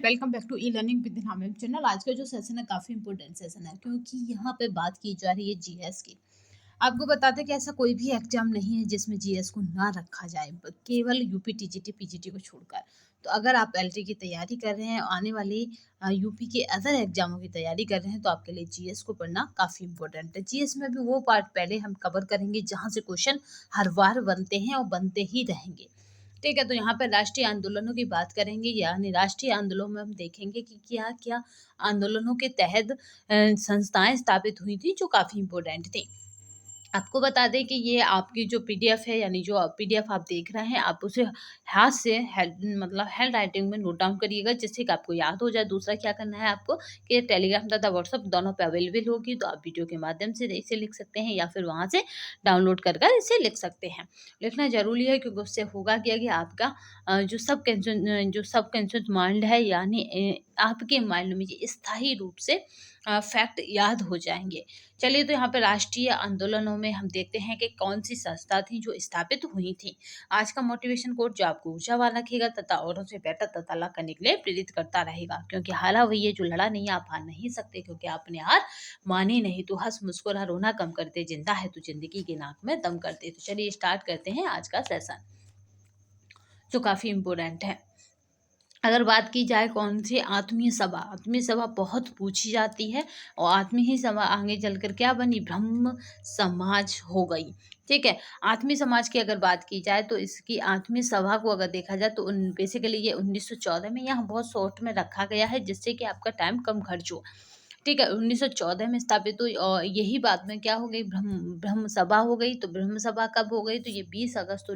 Welcome back to e learning with Hamid channel. आज का जो सेशन है काफ़ी इंपॉर्टेंट सेशन है क्योंकि यहाँ पे बात की जा रही है जीएस की। आपको बता दें कि ऐसा कोई भी एग्जाम नहीं है जिसमें जीएस को ना रखा जाए, केवल यूपी टीजीटी पीजीटी को छोड़कर। तो अगर आप एलटी की तैयारी कर रहे हैं, आने वाली यूपी के अदर एग्जामों की तैयारी कर रहे हैं, तो आपके लिए जीएस को पढ़ना काफ़ी इंपॉर्टेंट है। जीएस में भी वो पार्ट पहले हम कवर करेंगे जहाँ से क्वेश्चन हर बार बनते हैं और बनते ही रहेंगे। ठीक है, तो यहाँ पर राष्ट्रीय आंदोलनों की बात करेंगे, यानी राष्ट्रीय आंदोलनों में हम देखेंगे कि क्या-क्या आंदोलनों के तहत संस्थाएँ स्थापित हुई थी जो काफ़ी इम्पोर्टेंट थी। आपको बता दें कि ये आपकी जो पीडीएफ है, यानी जो पीडीएफ आप देख रहे हैं, आप उसे हाथ से हैंड राइटिंग में नोट डाउन करिएगा जिससे कि आपको याद हो जाए। दूसरा क्या करना है आपको कि टेलीग्राम तथा व्हाट्सएप दोनों पे अवेलेबल होगी, तो आप वीडियो के माध्यम से इसे लिख सकते हैं या फिर वहाँ से डाउनलोड कर इसे लिख सकते हैं। लिखना ज़रूरी है क्योंकि उससे होगा क्या कि आपका जो सबकॉन्शियस माइंड है, यानी आपके माइंड में ये स्थायी रूप से फैक्ट याद हो जाएँगे। चलिए, तो यहाँ पे राष्ट्रीय आंदोलनों में हम देखते हैं कि कौन सी संस्था थी जो स्थापित हुई थी। आज का मोटिवेशन कोट जो आपको ऊर्जावान रखेगा तथा औरों से बेहतर तताला करने के लिए प्रेरित करता रहेगा, क्योंकि हारा वही है जो लड़ा नहीं, आप हार नहीं सकते क्योंकि आपने हार मानी नहीं। तो हंस मुस्कुरा रोना कम करते, जिंदा है तो जिंदगी के नाक में दम करते। तो चलिए स्टार्ट करते हैं आज का सेशन जो काफी इम्पोर्टेंट है। अगर बात की जाए कौन सी आत्मीय सभा बहुत पूछी जाती है और आत्मीय सभा आगे चलकर क्या बनी, ब्रह्म समाज हो गई। ठीक है, आत्मीय समाज की अगर बात की जाए तो इसकी आत्मीय सभा को अगर देखा जाए तो बेसिकली ये 1914 में, यहाँ बहुत शॉर्ट में रखा गया है जिससे कि आपका टाइम कम खर्च हो। ठीक है, 1914 में स्थापित हुई और यही बाद में क्या हो गई, ब्रह्म ब्रह्म सभा हो गई। तो ब्रह्म सभा कब हो गई, तो ये 20 अगस्त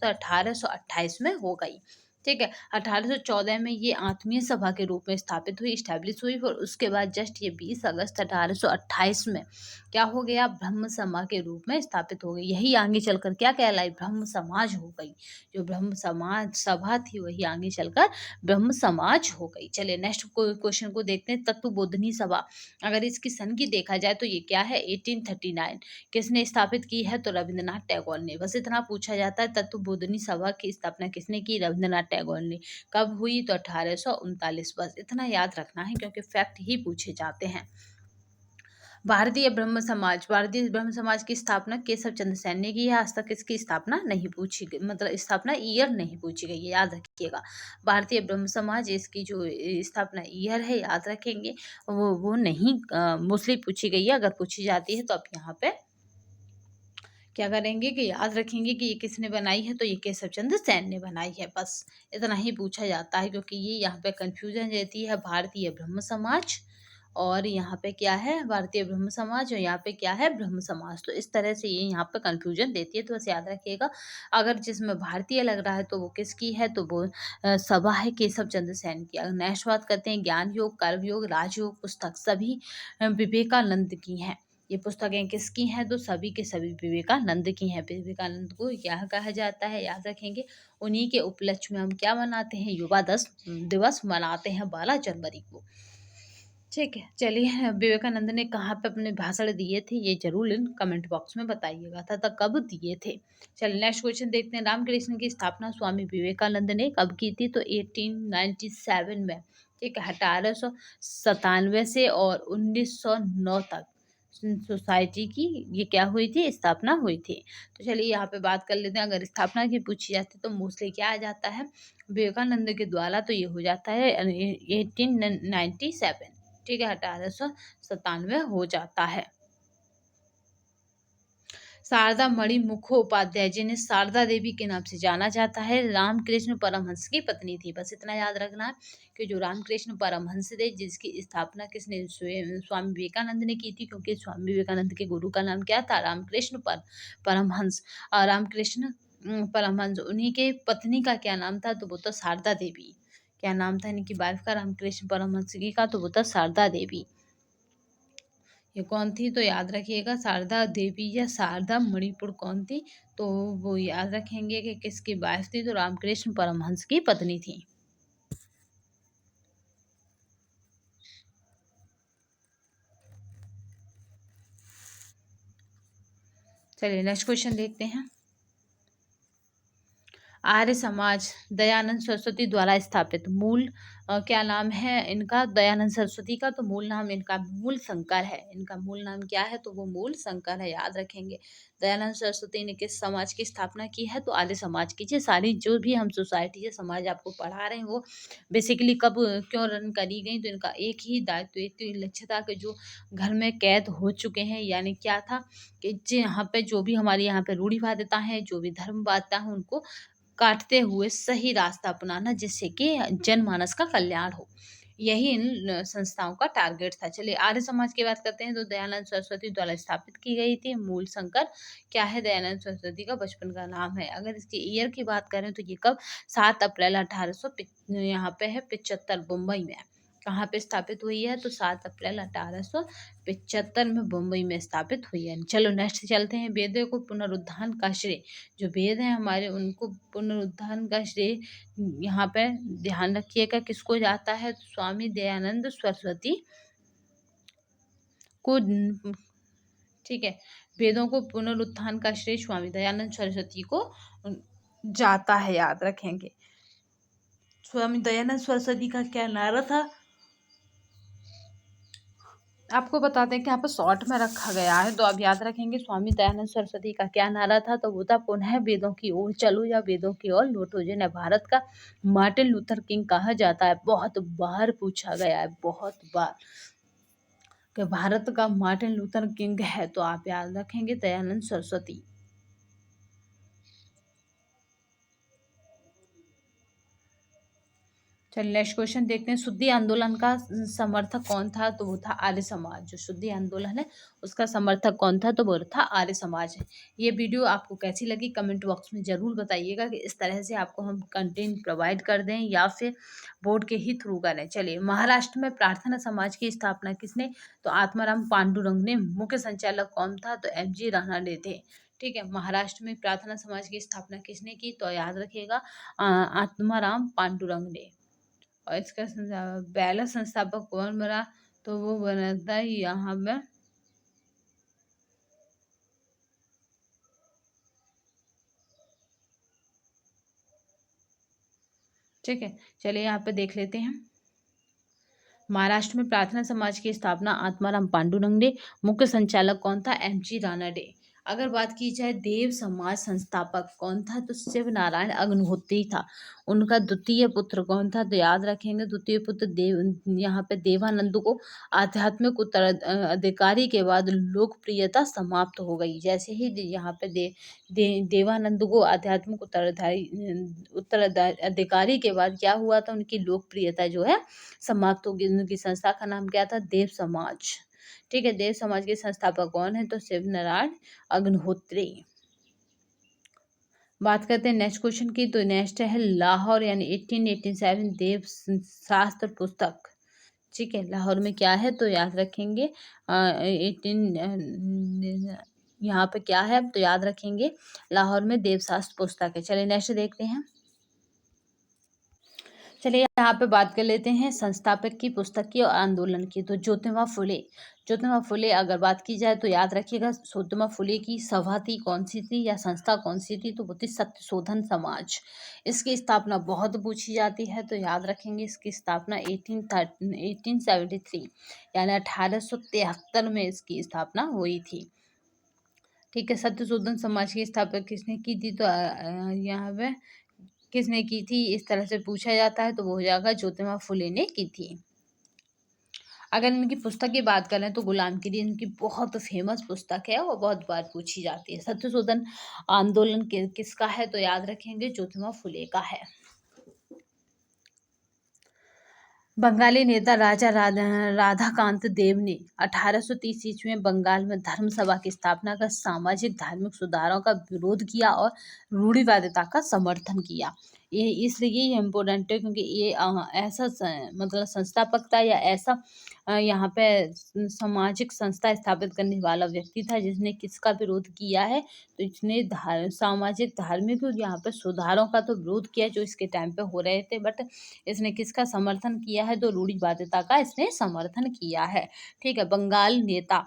1828 में हो गई। ठीक है, 1814 में ये आत्मीय सभा के रूप में स्थापित हुई, स्टैब्लिश हुई। और उसके बाद जस्ट ये 20 अगस्त 1828 में क्या हो गया, ब्रह्म सभा के रूप में स्थापित हो गई। यही आगे चलकर क्या कहलाई, ब्रह्म समाज हो गई। जो ब्रह्म समाज सभा थी वही आगे चलकर ब्रह्म समाज हो गई। चलिए नेक्स्ट क्वेश्चन को देखते हैं। तत्वबोधिनी सभा, अगर इसकी सन की देखा जाए तो ये क्या है, 1839। किसने स्थापित की है, तो रविंद्रनाथ टैगोर ने। बस इतना पूछा जाता है, तत्वबोधिनी सभा की स्थापना किसने की, रविंद्रनाथ टैगोर ने। कब हुई, तो 1839। बस इतना याद रखना है क्योंकि फैक्ट ही पूछे जाते हैं। भारतीय ब्रह्म समाज की स्थापना केशव चंद्र सेन ने की है। आज तक इसकी स्थापना नहीं पूछी गई, मतलब स्थापना ईयर नहीं पूछी गई है, याद रखिएगा। भारतीय ब्रह्म समाज, इसकी जो स्थापना ईयर है याद रखेंगे, वो नहीं मोस्टली पूछी गई है। अगर पूछी जाती है तो आप यहाँ पे क्या करेंगे कि याद रखेंगे कि ये किसने बनाई है, तो ये केशव चंद्र सेन ने बनाई है। बस इतना ही पूछा जाता है क्योंकि ये यहाँ पे कंफ्यूजन रहती है। भारतीय ब्रह्म समाज और यहाँ पे क्या है, भारतीय ब्रह्म समाज, और यहाँ पे क्या है, ब्रह्म समाज। तो इस तरह से ये यहाँ पे कंफ्यूजन देती है, तो बस याद रखिएगा। अगर जिसमें भारतीय लग रहा है तो वो किसकी है, तो वो सभा है केशव चंद्र सेन की। अगर नेक्स्ट बात करते हैं, ज्ञान योग, कर्म योग, राजयोग पुस्तक सभी विवेकानंद की हैं। ये पुस्तकें किसकी हैं, तो सभी के सभी विवेकानंद की हैं। विवेकानंद को क्या कहा जाता है, याद रखेंगे। उन्हीं के उपलक्ष्य में हम क्या मनाते हैं, युवा दिवस मनाते हैं 12 जनवरी को। ठीक है, चलिए विवेकानंद ने कहाँ पे अपने भाषण दिए थे, ये जरूर कमेंट बॉक्स में बताइएगा तथा कब दिए थे। चलिए नेक्स्ट क्वेश्चन देखते हैं। रामकृष्ण की स्थापना स्वामी विवेकानंद ने कब की थी, तो 1897 में। ठीक है, 1897 से और 1909 तक सोसाइटी की ये क्या हुई थी, स्थापना हुई थी। तो चलिए यहाँ पे बात कर लेते हैं। अगर स्थापना की पूछी जाती है तो मोस्टली क्या आ जाता है, विवेकानंद के द्वारा, तो ये हो जाता है 1897। ठीक है, 1897 हो जाता है। शारदा मणि मुखोपाध्याय, जिन्हें शारदा देवी के नाम से जाना जाता है, रामकृष्ण परमहंस की पत्नी थी। बस इतना याद रखना है कि जो रामकृष्ण परमहंस थे, जिसकी स्थापना किसने, स्वामी विवेकानंद ने की थी, क्योंकि स्वामी विवेकानंद के गुरु का नाम क्या था, रामकृष्ण परमहंस। और रामकृष्ण परमहंस, उन्हीं के पत्नी का क्या नाम था, तो वो तो शारदा देवी। क्या नाम था इनकी वाइफ का, रामकृष्ण परमहंस जी का, तो वो तो शारदा देवी। ये कौन थी, तो याद रखिएगा शारदा देवी या शारदा मणिपुर कौन थी, तो वो याद रखेंगे कि किसकी वाइफ थी, तो रामकृष्ण परमहंस की पत्नी थी। चलिए नेक्स्ट क्वेश्चन देखते हैं। आर्य समाज दयानंद सरस्वती द्वारा स्थापित। मूल क्या नाम है इनका? दयानंद सरस्वती का। तो मूल नाम इनका मूल शंकर है। इनका मूल नाम क्या है? तो वो मूल शंकर है, याद रखेंगे। दयानंद सरस्वती ने किस समाज की स्थापना की है? तो आर्य समाज की। ये सारी जो भी हम सोसाइटी या समाज आपको पढ़ा रहे हैं वो बेसिकली कब क्यों रन करी गई? तो इनका एक ही दायित्व, एक तो लक्ष्य था कि जो घर में कैद हो चुके हैं, यानी क्या था कि यहाँ पे जो भी हमारी यहाँ पे रूढ़िवादिता है, जो भी धर्मवादिता है, उनको काटते हुए सही रास्ता अपनाना, जिससे कि जनमानस का कल्याण हो। यही इन संस्थाओं का टारगेट था। चलिए आर्य समाज की बात करते हैं। तो दयानंद सरस्वती द्वारा स्थापित की गई थी। मूल शंकर क्या है? दयानंद सरस्वती का बचपन का नाम है। अगर इसके ईयर की बात करें तो ये कब? 7 अप्रैल 1800 यहाँ पे है 75 मुंबई में। कहाँ पे स्थापित हुई है? तो 7 अप्रैल 1875 में मुंबई में स्थापित हुई है। चलो नेक्स्ट चलते हैं। वेदों को पुनरुत्थान का श्रेय, जो वेद हैं हमारे उनको पुनरुत्थान का श्रेय यहाँ पे ध्यान रखिएगा किसको जाता है? तो स्वामी दयानंद सरस्वती को। ठीक है, वेदों को पुनरुत्थान का श्रेय स्वामी दयानंद सरस्वती को जाता है, याद रखेंगे। स्वामी दयानंद सरस्वती का क्या नारा था? आपको बताते हैं कि यहाँ पर शॉर्ट में रखा गया है, तो आप याद रखेंगे स्वामी दयानंद सरस्वती का क्या नारा था? तो वो था पुनः वेदों की ओर चलो या वेदों की ओर लौटो, जिन्हें भारत का मार्टिन लूथर किंग कहा जाता है। बहुत बार पूछा गया है, बहुत बार, कि भारत का मार्टिन लूथर किंग है, तो आप याद रखेंगे दयानंद सरस्वती। चलिए नेक्स्ट क्वेश्चन देखते हैं। शुद्धि आंदोलन का समर्थक कौन था? तो वो था आर्य समाज। जो शुद्धि आंदोलन है उसका समर्थक कौन था? तो वो था आर्य समाज है। ये वीडियो आपको कैसी लगी कमेंट बॉक्स में जरूर बताइएगा, कि इस तरह से आपको हम कंटेंट प्रोवाइड कर दें या फिर बोर्ड के ही थ्रू करें। चलिए, महाराष्ट्र में प्रार्थना समाज की स्थापना किसने? तो आत्माराम पांडुरंग ने। मुख्य संचालक कौन था? तो एम.जी. रानडे थे। ठीक है, महाराष्ट्र में प्रार्थना समाज की स्थापना किसने की? तो याद रखिएगा आत्माराम पांडुरंग ने। और इसका पहला संस्थापक कौन बना? तो वो बना था यहाँ पे, ठीक है। चलिए यहाँ पे देख लेते हैं। महाराष्ट्र में प्रार्थना समाज की स्थापना आत्माराम पांडुरंग ने। मुख्य संचालक कौन था? एम.जी. रानडे। अगर बात की जाए देव समाज संस्थापक कौन था? तो शिव नारायण अग्निहोत्री था। उनका द्वितीय पुत्र कौन था? तो याद रखेंगे द्वितीय पुत्र यहाँ पे देवानंद को आध्यात्मिक उत्तराधिकारी के बाद लोकप्रियता समाप्त हो गई। जैसे ही यहाँ पे देवानंद को आध्यात्मिक उत्तराधिकारी के बाद क्या हुआ था? उनकी लोकप्रियता जो है समाप्त होगी। उनकी संस्था का नाम क्या था? देव समाज। ठीक है, देव समाज के संस्थापक कौन है? तो शिव नारायण अग्निहोत्री। बात करते हैं नेक्स्ट क्वेश्चन की। तो नेक्स्ट है लाहौर यानी 1887 देव शास्त्र पुस्तक। ठीक है, लाहौर में क्या है? तो याद रखेंगे 18 यहाँ पे क्या है? तो याद रखेंगे लाहौर में देवशास्त्र पुस्तक है। चलिए नेक्स्ट देखते हैं। चलिए यहाँ पे बात कर लेते हैं संस्थापक की, पुस्तक की और आंदोलन की। तो ज्योतिबा फुले। ज्योतिबा फुले अगर बात की जाए तो याद रखिएगा ज्योतिबा फुले की सभा थी कौन सी थी या संस्था कौन सी थी? तो वो थी सत्यशोधन समाज। इसकी स्थापना बहुत पूछी जाती है, तो याद रखेंगे इसकी स्थापना 1873 यानी 1873 में इसकी स्थापना हुई थी। ठीक है, सत्यशोधन समाज की स्थापना किसने की थी? तो यहाँ पे किसने की थी इस तरह से पूछा जाता है, तो वो हो जाएगा ज्योतिबा फुले ने की थी। अगर इनकी पुस्तक की बात करें तो गुलामगिरी इनकी बहुत फेमस पुस्तक है और बहुत बार पूछी जाती है। सत्यशोधन आंदोलन किसका है? तो याद रखेंगे ज्योतिबा फुले का है। बंगाली नेता राजा राधाकांत देव ने 1830 ईस्वी में बंगाल में धर्म सभा की स्थापना कर सामाजिक धार्मिक सुधारों का विरोध किया और रूढ़िवादिता का समर्थन किया। ये इसलिए ये इम्पोर्टेंट है क्योंकि ये ऐसा मतलब संस्थापक था या ऐसा यहाँ पे सामाजिक संस्था स्थापित करने वाला व्यक्ति था जिसने किसका विरोध किया है? तो इसने सामाजिक धार्मिक यहाँ पे सुधारों का तो विरोध किया जो इसके टाइम पे हो रहे थे, बट इसने किसका समर्थन किया है? तो रूढ़िवादिता का इसने समर्थन किया है। ठीक है, बंगाल नेता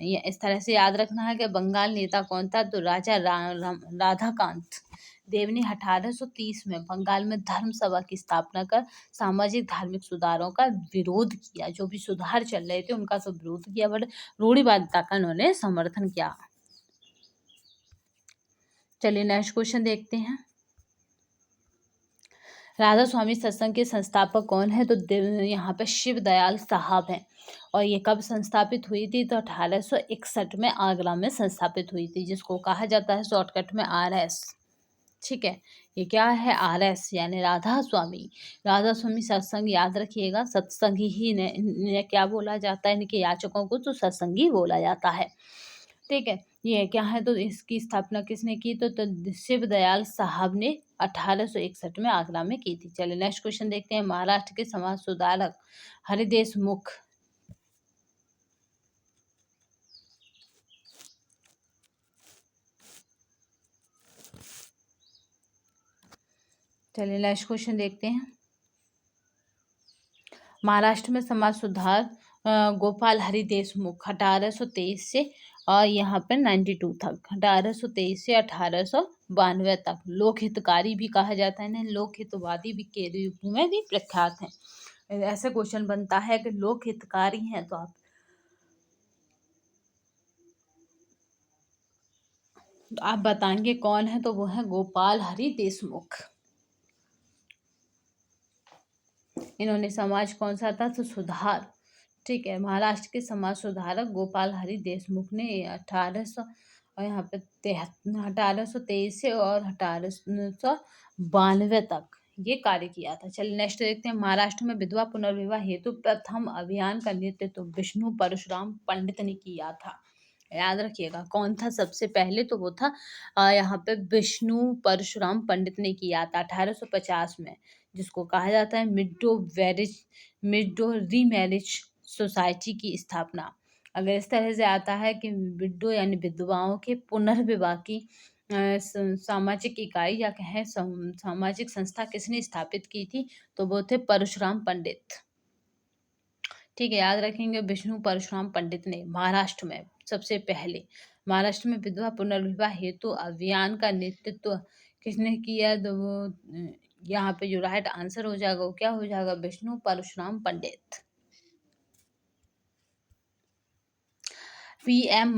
ये इस तरह से याद रखना है कि बंगाल नेता कौन था? तो राजा राधाकांत देव ने 1830 में बंगाल में धर्म सभा की स्थापना कर सामाजिक धार्मिक सुधारों का विरोध किया। जो भी सुधार चल रहे थे उनका तो विरोध किया, बट रूढ़िवादिता का उन्होंने समर्थन किया। चलिए नेक्स्ट क्वेश्चन देखते हैं। राधा स्वामी सत्संग के संस्थापक कौन है? तो यहाँ पे शिव दयाल साहब हैं। और ये कब संस्थापित हुई थी? तो 1861 में आगरा में संस्थापित हुई थी, जिसको कहा जाता है शॉर्टकट में RS। ठीक है, ये क्या है? RS यानी राधा स्वामी। राधा स्वामी सत्संग याद रखिएगा, सत्संगी ही ने क्या बोला जाता है, इनके याचकों को तो सत्संगी बोला जाता है। ठीक है, ये क्या है? तो इसकी स्थापना किसने की? तो शिव दयाल साहब ने 1861 में आगरा में की थी। चलिए नेक्स्ट क्वेश्चन देखते हैं। महाराष्ट्र के समाज सुधारक हरिदेश मुख चलिए नेक्स्ट क्वेश्चन देखते हैं। महाराष्ट्र में समाज सुधार गोपाल हरि देशमुख 1823 से और यहाँ पर 92 तक, 1823 से 1892 तक लोक हितकारी भी कहा जाता है, इन्हें लोक हितवादी भी के रूप में भी प्रख्यात हैं। ऐसे क्वेश्चन बनता है कि लोक हितकारी हैं तो आप बताएंगे कौन है? तो वो है गोपाल हरि देशमुख। इन्होंने समाज कौन सा था? तो सुधार। ठीक है, महाराष्ट्र के समाज सुधारक गोपाल हरि देशमुख ने 1800 और यहाँ पे 1823 से और 1892 तक ये कार्य किया था। चलिए नेक्स्ट देखते हैं। महाराष्ट्र में विधवा पुनर्विवाह हेतु प्रथम अभियान का नेतृत्व विष्णु परशुराम पंडित ने किया था। याद रखिएगा कौन था सबसे पहले? तो वो था यहाँ पे विष्णु परशुराम पंडित ने किया था 1850 में, जिसको कहा जाता है मिडो रीमैरिज सोसाइटी की स्थापना। अगर इस तरह से आता है कि विडो यानी विधवाओं के पुनर्विवाह की सामाजिक इकाई या कहें सामाजिक संस्था किसने स्थापित की थी? तो वो थे परशुराम पंडित। ठीक है, याद रखेंगे विष्णु परशुराम पंडित ने महाराष्ट्र में सबसे पहले महाराष्ट्र में विधवा पुनर्विवाह हेतु अभियान का नेतृत्व किसने किया? तो वो यहाँ पे जो राइट आंसर हो जाएगा वो क्या हो जाएगा? विष्णु परशुराम पंडित। PM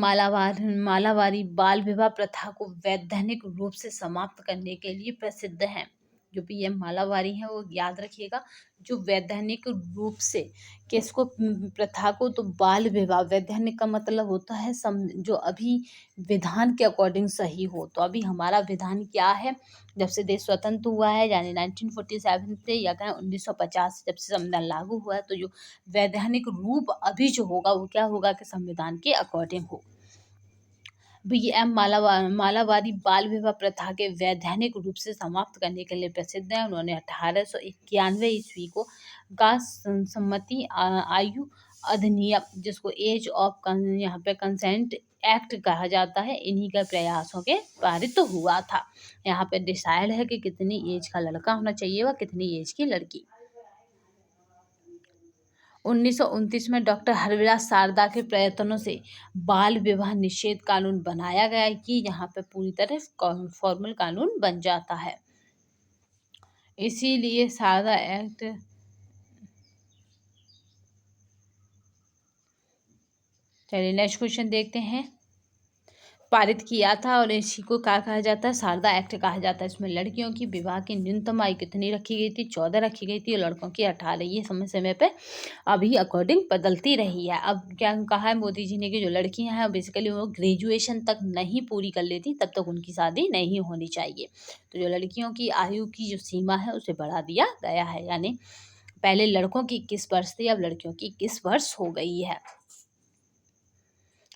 मालावारी बाल विवाह प्रथा को वैधानिक रूप से समाप्त करने के लिए प्रसिद्ध हैं। जो PM मालावारी है वो याद रखिएगा, जो वैधानिक रूप से किसको प्रथा को? तो बाल विवाह। वैधानिक का मतलब होता है जो अभी विधान के अकॉर्डिंग सही हो। तो अभी हमारा विधान क्या है? जब से देश स्वतंत्र हुआ है यानी 1947 से या कहें 1950 जब से संविधान लागू हुआ है, तो जो वैधानिक रूप अभी जो होगा वो क्या होगा? कि संविधान के अकॉर्डिंग हो। PM मालावारी बाल विवाह प्रथा के वैधानिक रूप से समाप्त करने के लिए प्रसिद्ध है। उन्होंने 1891 ईस्वी को सम्मति आयु अधिनियम, जिसको एज ऑफ यहाँ पे कंसेंट एक्ट कहा जाता है, इन्हीं के प्रयासों के पारित हुआ था। यहाँ पे डिसाइड है कि कितनी एज का लड़का होना चाहिए व कितनी एज की लड़की। 1929 में डॉक्टर हरविलास सारदा के प्रयत्नों से बाल विवाह निषेध कानून बनाया गया कि यहाँ पे पूरी तरह फॉर्मल कानून बन जाता है। इसीलिए सारदा एक्ट चलिए नेक्स्ट क्वेश्चन देखते हैं। पारित किया था और इसी को क्या कहा जाता है? सारदा एक्ट कहा जाता है। इसमें लड़कियों की विवाह की न्यूनतम आयु कितनी रखी गई थी? 14 रखी गई थी और लड़कों की 18। ये समय समय पे अभी अकॉर्डिंग बदलती रही है। अब क्या कहा है मोदी जी ने कि जो लड़कियां हैं बेसिकली वो ग्रेजुएशन तक नहीं पूरी कर लेती तब तक उनकी शादी नहीं होनी चाहिए। तो जो लड़कियों की आयु की जो सीमा है उसे बढ़ा दिया गया है, यानी पहले लड़कों की 21 वर्ष थी, अब लड़कियों की 21 वर्ष हो गई है।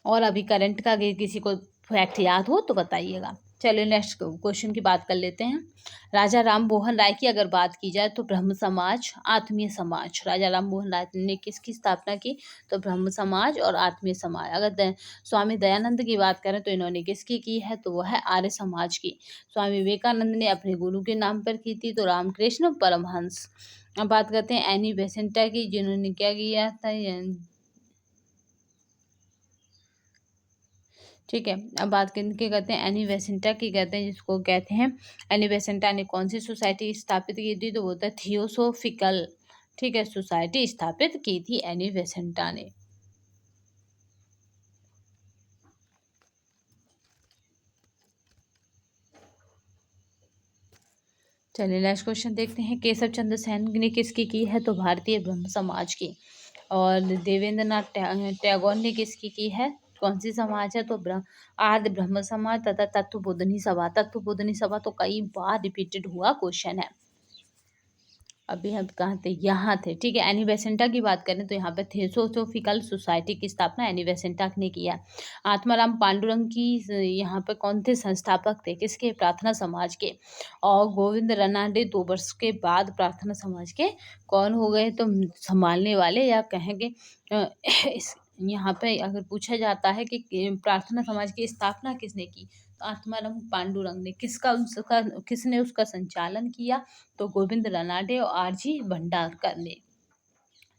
और अभी करंट का किसी को फैक्ट याद हो तो बताइएगा। चलिए नेक्स्ट क्वेश्चन की बात कर लेते हैं। राजा राम मोहन राय की अगर बात की जाए तो ब्रह्म समाज, आत्मीय समाज, राजा राम मोहन राय ने किसकी स्थापना की? तो ब्रह्म समाज और आत्मीय समाज। अगर स्वामी दयानंद की बात करें तो इन्होंने किसकी की है? तो वह है आर्य समाज की। स्वामी विवेकानंद ने अपने गुरु के नाम पर की थी, तो रामकृष्ण परमहंस। अब बात करते हैं एनी बेसेंटा की, जिन्होंने क्या किया था? ठीक है, अब बात किनकी करते हैं, एनी बेसेंटा की करते हैं, जिसको कहते हैं एनी बेसेंटा ने कौन सी सोसाइटी स्थापित की थी, तो वो होता है थियोसोफिकल, ठीक है, सोसाइटी स्थापित की थी एनी बेसेंटा ने। चलिए नेक्स्ट क्वेश्चन देखते हैं, केशव चंद्र सेन ने किसकी की है, तो भारतीय ब्रह्म समाज की। और देवेंद्रनाथ टैगोर ने किसकी की है, कौन सी समाज है, तो आर्य ब्रह्म समाज तथा तत्वबोधनी सभा। तत्वबोधनी सभा तो कई बार रिपीटेड हुआ क्वेश्चन है। अभी हम कहाँ थे, यहाँ थे, ठीक है। एनी बेसेंटा की बात करें तो यहाँ पे थियोसोफिकल सोसाइटी की स्थापना एनी बेसेंटा ने किया। आत्माराम पांडुरंग की यहाँ पे कौन थे संस्थापक थे, किसके, प्रार्थना समाज के। और गोविंद रनाडे 2 वर्ष के बाद प्रार्थना समाज के कौन हो गए, तो संभालने वाले, या कहेंगे यहाँ पे अगर पूछा जाता है कि प्रार्थना समाज की स्थापना किसने की, तो आत्माराम पांडुरंग ने। किसने उसका संचालन किया, तो गोविंद रनाडे और आरजी भंडारकर ने,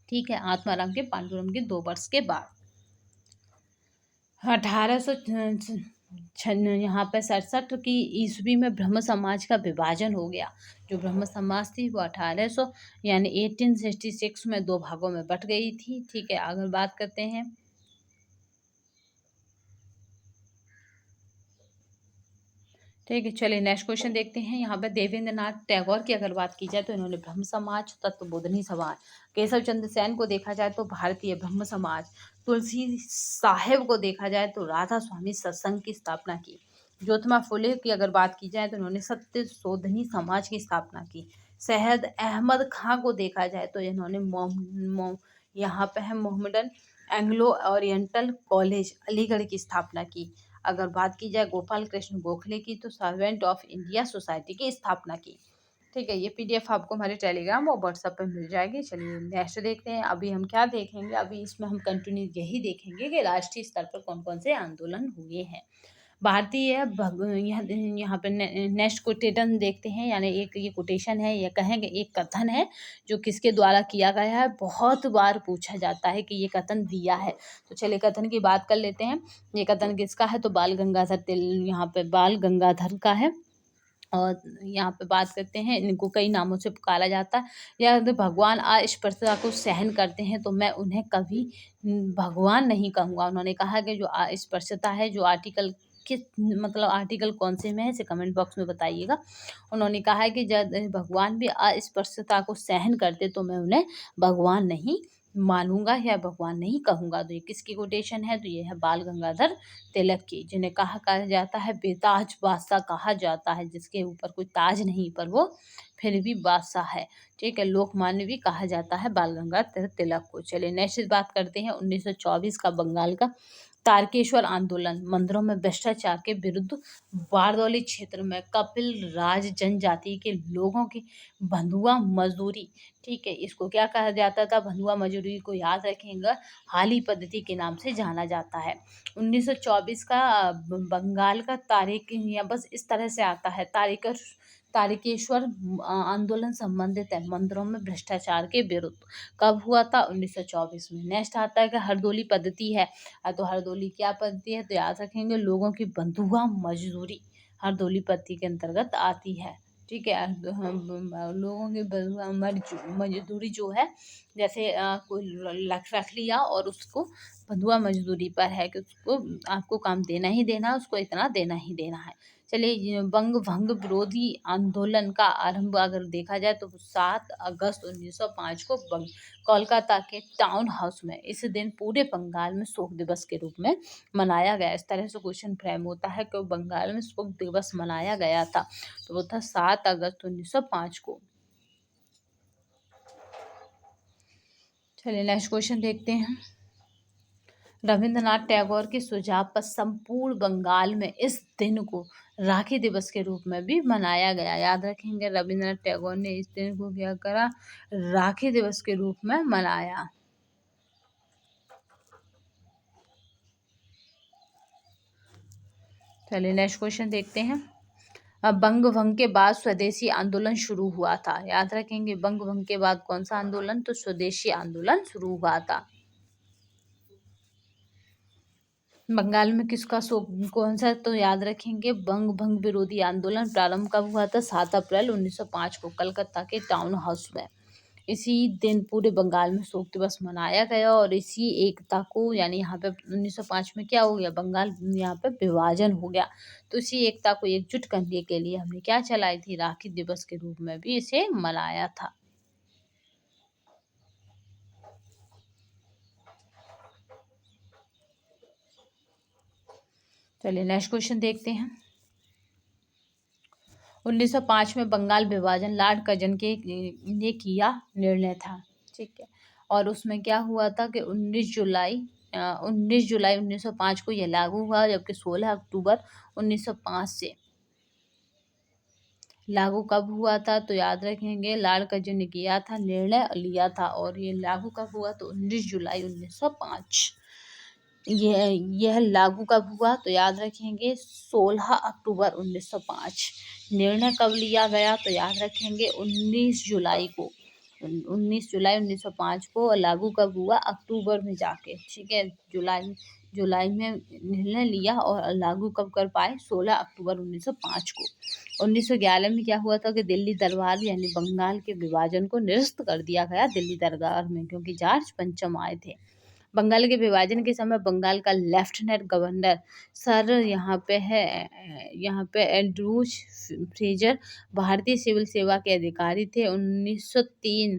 ठीक है, आत्माराम के पांडुरंग के 2 वर्ष के बाद। 1800 यहाँ पे 67 की ईस्वी में ब्रह्म समाज का विभाजन हो गया। जो ब्रह्म समाज थी वो 1800 यानी 1866 में 2 भागों में बट गई थी, ठीक है। आगे बात करते हैं, ठीक है। चलिए नेक्स्ट क्वेश्चन देखते हैं, यहाँ पे देवेंद्रनाथ टैगोर की अगर बात की जाए तो इन्होंने ब्रह्म समाज, तत्वबोधनी समाज। केशव चंद्र सेन को देखा जाए तो भारतीय ब्रह्म समाज। तुलसी साहेब को देखा जाए तो राधा स्वामी सत्संग की स्थापना की। ज्योतिबा फुले की अगर बात की जाए तो इन्होंने सत्य शोधनी समाज की स्थापना की। सैयद अहमद खां को देखा जाए तो इन्होंने यहाँ पे है Mohammedan Anglo oriental college Aligarh की स्थापना की। अगर बात की जाए गोपाल कृष्ण गोखले की तो सर्वेंट ऑफ इंडिया सोसाइटी की स्थापना की, ठीक है। ये पीडीएफ आपको हमारे टेलीग्राम और व्हाट्सएप पर मिल जाएगी। चलिए नेक्स्ट देखते हैं, अभी हम क्या देखेंगे, अभी इसमें हम कंटिन्यू यही देखेंगे कि राष्ट्रीय स्तर पर कौन कौन से आंदोलन हुए हैं। भारतीय यहाँ पे नेक्स्ट कोटेशन देखते हैं, यानी एक ये कोटेशन है, या कहेंगे एक कथन है जो किसके द्वारा किया गया है, बहुत बार पूछा जाता है कि ये कथन दिया है। तो चलिए कथन की बात कर लेते हैं। ये कथन किसका है, तो बाल गंगाधर यहाँ पे बाल गंगाधर का है। और यहाँ पे बात करते हैं, इनको कई नामों से पुकारा जाता है। या तो भगवान अस्पृश्यता को सहन करते हैं तो मैं उन्हें कभी भगवान नहीं कहूँगा। उन्होंने कहा कि जो अस्पृश्यता है, जो आर्टिकल किस मतलब आर्टिकल कौन से में है, इसे कमेंट बॉक्स में बताइएगा। उन्होंने कहा है कि जब भगवान भी अस्पृश्यता को सहन करते तो मैं उन्हें भगवान नहीं मानूंगा या भगवान नहीं कहूँगा। तो ये किसकी कोटेशन है, तो ये है बाल गंगाधर तिलक की, जिन्हें कहा जाता है बेताज बादशाह कहा जाता है, जिसके ऊपर कोई ताज नहीं पर वो फिर भी बादशाह है, ठीक है। लोकमान्य भी कहा जाता है बाल गंगाधर तिलक को। चलिए नेक्स्ट बात करते हैं 1924 का बंगाल का तारकेश्वर आंदोलन। मंदिरों में भ्रष्टाचार के विरुद्ध बारदौली क्षेत्र में कपिल राज जनजाति के लोगों की बंधुआ मजदूरी, ठीक है, इसको क्या कहा जाता था, बंधुआ मजदूरी को याद रखेंगे, हाली पद्धति के नाम से जाना जाता है। 1924 का बंगाल का तारीख या बस इस तरह से आता है, तारिकेश्वर आंदोलन संबंधित है मंदिरों में भ्रष्टाचार के विरुद्ध। कब हुआ था, 1924 में। नेक्स्ट आता है कि हरदोली पद्धति है। तो हरदोली क्या पद्धति है, तो याद रखेंगे लोगों की बंधुआ मजदूरी हरदोली पद्धति के अंतर्गत आती है, ठीक है। लोगों की बंधुआ मजदूरी जो है, जैसे कोई रख लिया और उसको बंधुआ मजदूरी पर है कि उसको आपको काम देना ही देना है, उसको इतना देना ही देना है। चलिए ये बंग भंग विरोधी आंदोलन का आरंभ अगर देखा जाए तो 7 अगस्त 1905 को कोलकाता के टाउन हाउस में, इस दिन पूरे बंगाल में शोक दिवस के रूप में मनाया गया। इस तरह से क्वेश्चन फ्रेम होता है कि बंगाल में शोक दिवस मनाया गया था, तो वो था 7 अगस्त 1905 को। चलिए नेक्स्ट क्वेश्चन देखते हैं। रविंद्रनाथ टैगोर के सुझाव पर संपूर्ण बंगाल में इस दिन को राखी दिवस के रूप में भी मनाया गया। याद रखेंगे रविंद्रनाथ टैगोर ने इस दिन को क्या करा, राखी दिवस के रूप में मनाया। चलिए नेक्स्ट क्वेश्चन देखते हैं। बंग भंग के बाद स्वदेशी आंदोलन शुरू हुआ था। याद रखेंगे बंग भंग के बाद कौन सा आंदोलन, तो स्वदेशी आंदोलन शुरू हुआ था। बंगाल में किसका शो कौन सा तो याद रखेंगे, बंग भंग विरोधी आंदोलन प्रारंभ कब हुआ था? 7 अप्रैल 1905 को कलकत्ता के टाउन हाउस में। इसी दिन पूरे बंगाल में शोक दिवस मनाया गया और इसी एकता को यानी यहाँ पे 1905 में क्या हो गया, बंगाल यहाँ पे विभाजन हो गया। तो इसी एकता को एकजुट करने के लिए हमने क्या चलाई थी, राखी दिवस के रूप में भी इसे मनाया था। चलिए नेक्स्ट क्वेश्चन देखते हैं। 1905 में बंगाल विभाजन लॉर्ड कर्जन के ने किया निर्णय था, ठीक है। और उसमें क्या हुआ था कि 19 जुलाई 1905 को यह लागू हुआ, जबकि 16 अक्टूबर 1905 से लागू कब हुआ था तो याद रखेंगे, लॉर्ड कर्जन ने किया था, निर्णय लिया था। और ये लागू कब हुआ तो 19 जुलाई 1905। यह लागू कब हुआ तो याद रखेंगे 16 अक्टूबर 1905। निर्णय कब लिया गया तो याद रखेंगे 19 जुलाई को। 19 जुलाई 1905 को लागू कब हुआ, अक्टूबर में जाके, ठीक है। जुलाई में निर्णय लिया और लागू कब कर पाए, 16 अक्टूबर 1905 को। 1911 में क्या हुआ था कि दिल्ली दरबार यानी बंगाल के विभाजन को निरस्त कर दिया गया दिल्ली दरबार में, क्योंकि जॉर्ज पंचम आए थे। बंगाल के विभाजन के समय बंगाल का लेफ्टिनेंट गवर्नर सर यहाँ पे एंड्रूज फ्रेजर भारतीय सिविल सेवा के अधिकारी थे। 1903।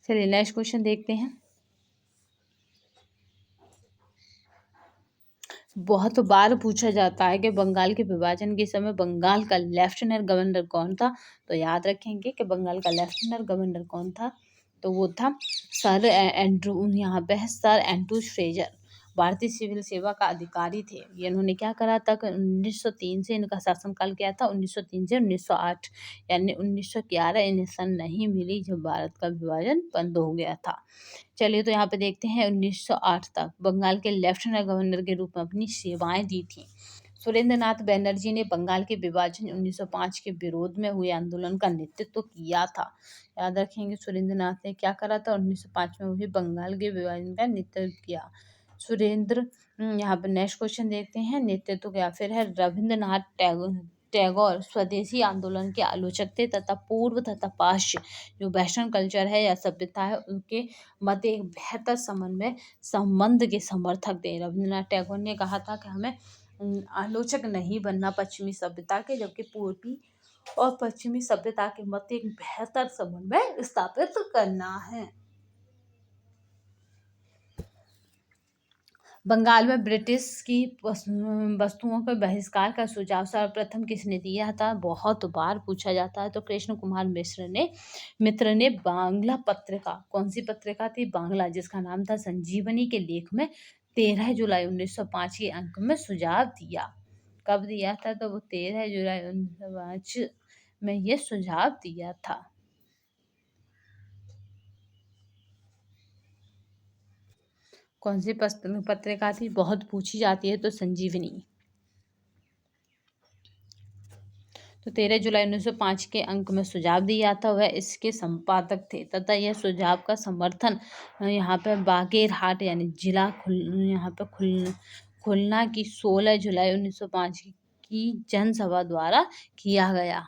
चलिए नेक्स्ट क्वेश्चन देखते हैं। बहुत बार पूछा जाता है कि बंगाल के विभाजन के समय बंगाल का लेफ्टिनेंट गवर्नर कौन था, तो याद रखेंगे कि बंगाल का लेफ्टिनेंट गवर्नर कौन था, तो वो था सर एंड्रू, यहाँ पे है सर एंड्रूज फ्रेजर। भारतीय सिविल सेवा का अधिकारी थे ये। इन्होंने क्या करा था कि 1903 से इनका शासनकाल क्या था, 1903 से 1908, यानी 1911 इन्हें सन नहीं मिली जब भारत का विभाजन बंद हो गया था। चलिए तो यहाँ पे देखते हैं 1908 तक बंगाल के लेफ्टिनेंट गवर्नर के रूप में अपनी सेवाएं दी थी। सुरेंद्र नाथ बनर्जी ने बंगाल के विभाजन 1905 के विरोध में हुए आंदोलन का नेतृत्व किया था। याद रखेंगे सुरेंद्र नाथ ने क्या करा था, 1905 में हुए बंगाल के विभाजन का नेतृत्व किया सुरेंद्र। यहाँ पर नेक्स्ट क्वेश्चन देखते हैं, नेतृत्व क्या फिर है, रविंद्रनाथ टैगोर स्वदेशी आंदोलन के आलोचक थे तथा पूर्व तथा पाश्चात्य जो वेस्टर्न कल्चर है या सभ्यता है उनके मध्य एक बेहतर संबंध के समर्थक थे। रविंद्रनाथ टैगोर ने कहा था कि हमें आलोचक नहीं बनना पश्चिमी सभ्यता के, जबकि पूर्वी और पश्चिमी सभ्यता के मध्य एक बेहतर समन्वय स्थापित करना है। बंगाल में ब्रिटिश की वस्तुओं पर बहिष्कार का सुझाव सर्वप्रथम किसने दिया था, बहुत बार पूछा जाता है, तो कृष्ण कुमार मित्र ने बांग्ला पत्रिका, कौन सी पत्रिका थी, बांग्ला, जिसका नाम था संजीवनी के लेख में 13 जुलाई 1905 के अंक में सुझाव दिया। कब दिया था तो वो 13 जुलाई 1905 में ये सुझाव दिया था। कौन सी पत्रिका थी, बहुत पूछी जाती है, तो संजीवनी। तो 13 जुलाई 1905 के अंक में सुझाव दिया था, वह इसके संपादक थे तथा यह सुझाव का समर्थन यहाँ पे बागेरहाट यानी जिला खुलना की 16 जुलाई 1905 की जनसभा द्वारा किया गया।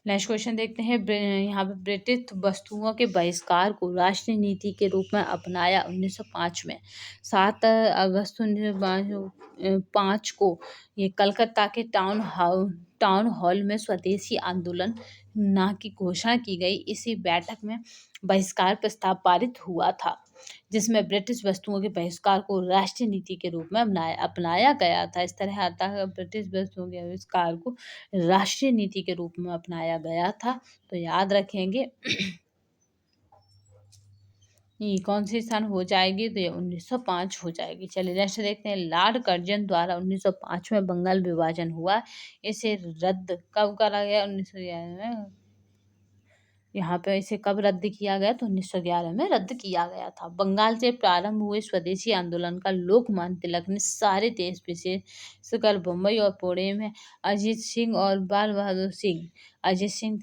नेक्स्ट क्वेश्चन देखते हैं। यहाँ पे ब्रिटिश वस्तुओं के बहिष्कार को राष्ट्रीय नीति के रूप में अपनाया 1905 में। 7 अगस्त 1905 को ये कलकत्ता के टाउन हॉल में स्वदेशी आंदोलन ना की घोषणा की गई। इसी बैठक में बहिष्कार प्रस्ताव पारित हुआ था, जिसमें ब्रिटिश वस्तुओं के बहिष्कार को राष्ट्रीय नीति के रूप में अपनाया गया था। इस तरह आता है ब्रिटिश वस्तुओं के बहिष्कार को राष्ट्रीय नीति के रूप में अपनाया गया था, तो याद रखेंगे ये कौन सी सन हो जाएगी, तो ये 1905 हो जाएगी। चलिए नेक्स्ट देखते हैं। लॉर्ड कर्जन द्वारा 1905 में बंगाल विभाजन हुआ, इसे रद्द कब करा गया, 1911 में। यहाँ पे इसे कब रद्द किया गया? तो 1911 में रद्द किया गया था। बंगाल से प्रारंभ हुए स्वदेशी आंदोलन का लोकमान्य तिलक ने सारे देश विशेषकर बम्बई और पुणे में अजीत सिंह थे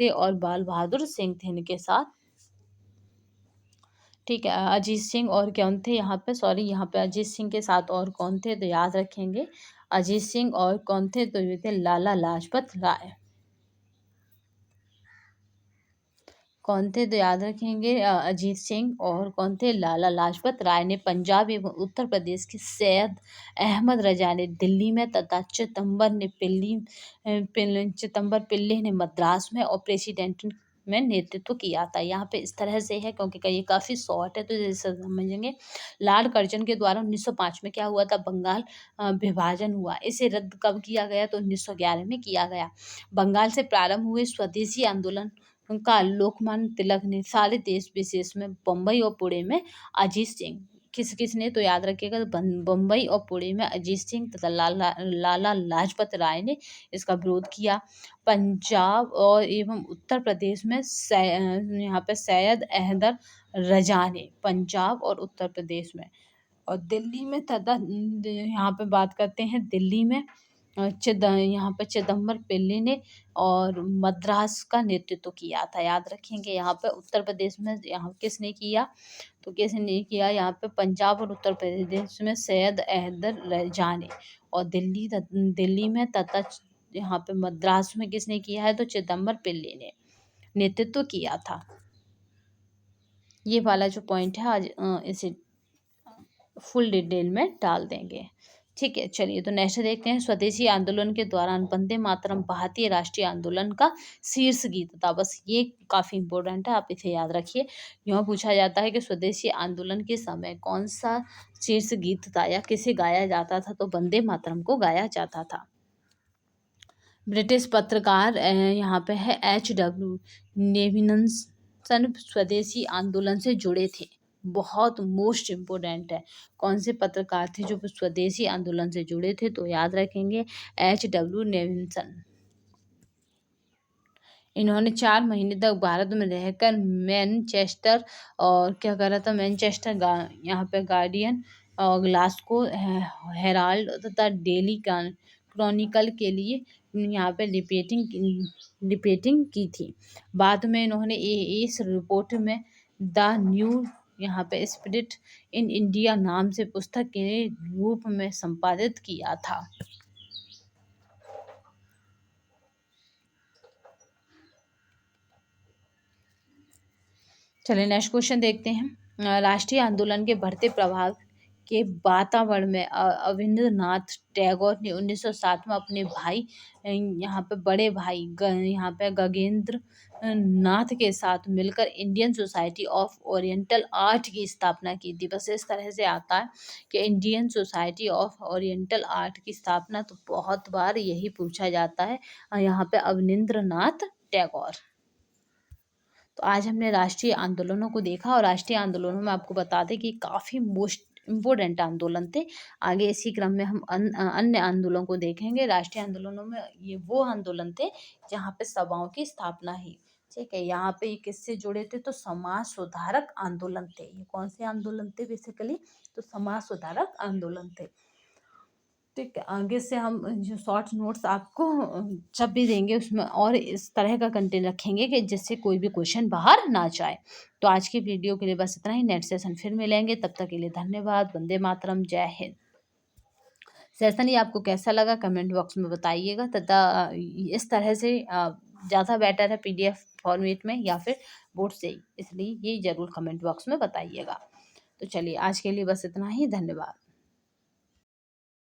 और बाल बहादुर सिंह थे इनके साथ। ठीक है, अजीत सिंह और कौन थे यहाँ पे? सॉरी, यहाँ पे अजीत सिंह के साथ और कौन थे तो याद रखेंगे। अजीत सिंह और कौन थे? तो ये थे लाला लाजपत राय। कौन थे तो याद रखेंगे, अजीत सिंह और कौन थे? लाला लाजपत राय ने पंजाब एवं उत्तर प्रदेश के सैयद अहमद रजा ने दिल्ली में तथा चिदम्बर पिल्ले ने मद्रास में और प्रेसिडेंट में नेतृत्व किया था। यहाँ पे इस तरह से है क्योंकि ये काफ़ी शॉर्ट है तो जैसे समझेंगे। लॉर्ड कर्जन के द्वारा 1905 में क्या हुआ था? बंगाल विभाजन हुआ। इसे रद्द कब किया गया? तो 1911 में किया गया। बंगाल से प्रारंभ हुए स्वदेशी आंदोलन का लोकमान्य तिलक ने सारे देश विशेष में बम्बई और पुणे में अजीत सिंह, किसने तो याद रखिएगा, बम्बई और पुणे में अजीत सिंह तथा लाला लाजपत राय ने इसका विरोध किया। पंजाब और एवं उत्तर प्रदेश में यहाँ पे सैयद अहमद रजा ने, पंजाब और उत्तर प्रदेश में, और दिल्ली में तथा यहाँ पे बात करते हैं दिल्ली में यहाँ पे चिदम्बर पिल्ले ने और मद्रास का नेतृत्व किया था। याद रखेंगे। यहाँ पे उत्तर प्रदेश में यहाँ किसने किया? तो किसने किया? यहाँ पे पंजाब और उत्तर प्रदेश में सैयद अहमद रजा ने, और दिल्ली में तथा यहाँ पे मद्रास में किसने किया है? तो चिदम्बर पिल्ले ने नेतृत्व किया था। ये वाला जो पॉइंट है आज इसे फुल डिटेल में डाल देंगे। ठीक है, चलिए तो नेक्स्ट देखते हैं। स्वदेशी आंदोलन के दौरान वंदे मातरम भारतीय राष्ट्रीय आंदोलन का शीर्ष गीत था। बस ये काफ़ी इंपॉर्टेंट है, आप इसे याद रखिए। यहाँ पूछा जाता है कि स्वदेशी आंदोलन के समय कौन सा शीर्ष गीत था या किसे गाया जाता था? तो वंदे मातरम को गाया जाता था। ब्रिटिश पत्रकार यहाँ पे है H.W. नेविन्सन स्वदेशी आंदोलन से जुड़े थे। बहुत मोस्ट इम्पोर्टेंट है। कौन से पत्रकार थे जो स्वदेशी आंदोलन से जुड़े थे? तो याद रखेंगे H.W. नेविन्सन। इन्होंने 4 महीने तक भारत में रहकर मैनचेस्टर और क्या करा था? मैनचेस्टर यहाँ पे गार्डियन और ग्लासगो हेराल्ड तथा डेली क्रॉनिकल के लिए यहाँ पे रिपोर्टिंग की थी। बाद में इन्होंने इस रिपोर्ट में द न्यू यहाँ पे स्पिरिट इन इंडिया नाम से पुस्तक के रूप में संपादित किया था। चलिए नेक्स्ट क्वेश्चन देखते हैं। राष्ट्रीय आंदोलन के बढ़ते प्रभाव के वातावरण में अविंद्रनाथ टैगोर ने 1907 में अपने भाई यहाँ पे बड़े भाई यहाँ पे गगनेंद्र नाथ के साथ मिलकर Indian society of oriental art की स्थापना की थी। बस इस तरह से आता है कि Indian society of oriental art की स्थापना तो बहुत बार यही पूछा जाता है। यहाँ पे अवनींद्रनाथ टैगोर। तो आज हमने राष्ट्रीय आंदोलनों को देखा और राष्ट्रीय आंदोलनों में आपको बता दें कि काफ़ी मोस्ट इम्पोर्टेंट आंदोलन थे। आगे इसी क्रम में हम अन्य आंदोलनों को देखेंगे। राष्ट्रीय आंदोलनों में ये वो आंदोलन थे जहाँ पे सभाओं की स्थापना हुई। ठीक है, यहाँ पे ये किससे जुड़े थे? तो समाज सुधारक आंदोलन थे। ये कौन से आंदोलन थे? बेसिकली तो समाज सुधारक आंदोलन थे। ठीक है, आगे से हम जो शॉर्ट नोट्स आपको जब भी देंगे उसमें और इस तरह का कंटेंट रखेंगे कि जिससे कोई भी क्वेश्चन बाहर ना जाए। तो आज की वीडियो के लिए बस इतना ही। नेक्स्ट सेशन फिर मिलेंगे, तब तक के लिए धन्यवाद। वंदे मातरम, जय हिंद। सेशन ये आपको कैसा लगा कमेंट बॉक्स में बताइएगा तथा इस तरह से ज़्यादा बेटर है PDF फॉर्मेट में या फिर बोर्ड से ही, इसलिए ये ज़रूर कमेंट बॉक्स में बताइएगा। तो चलिए आज के लिए बस इतना ही, धन्यवाद।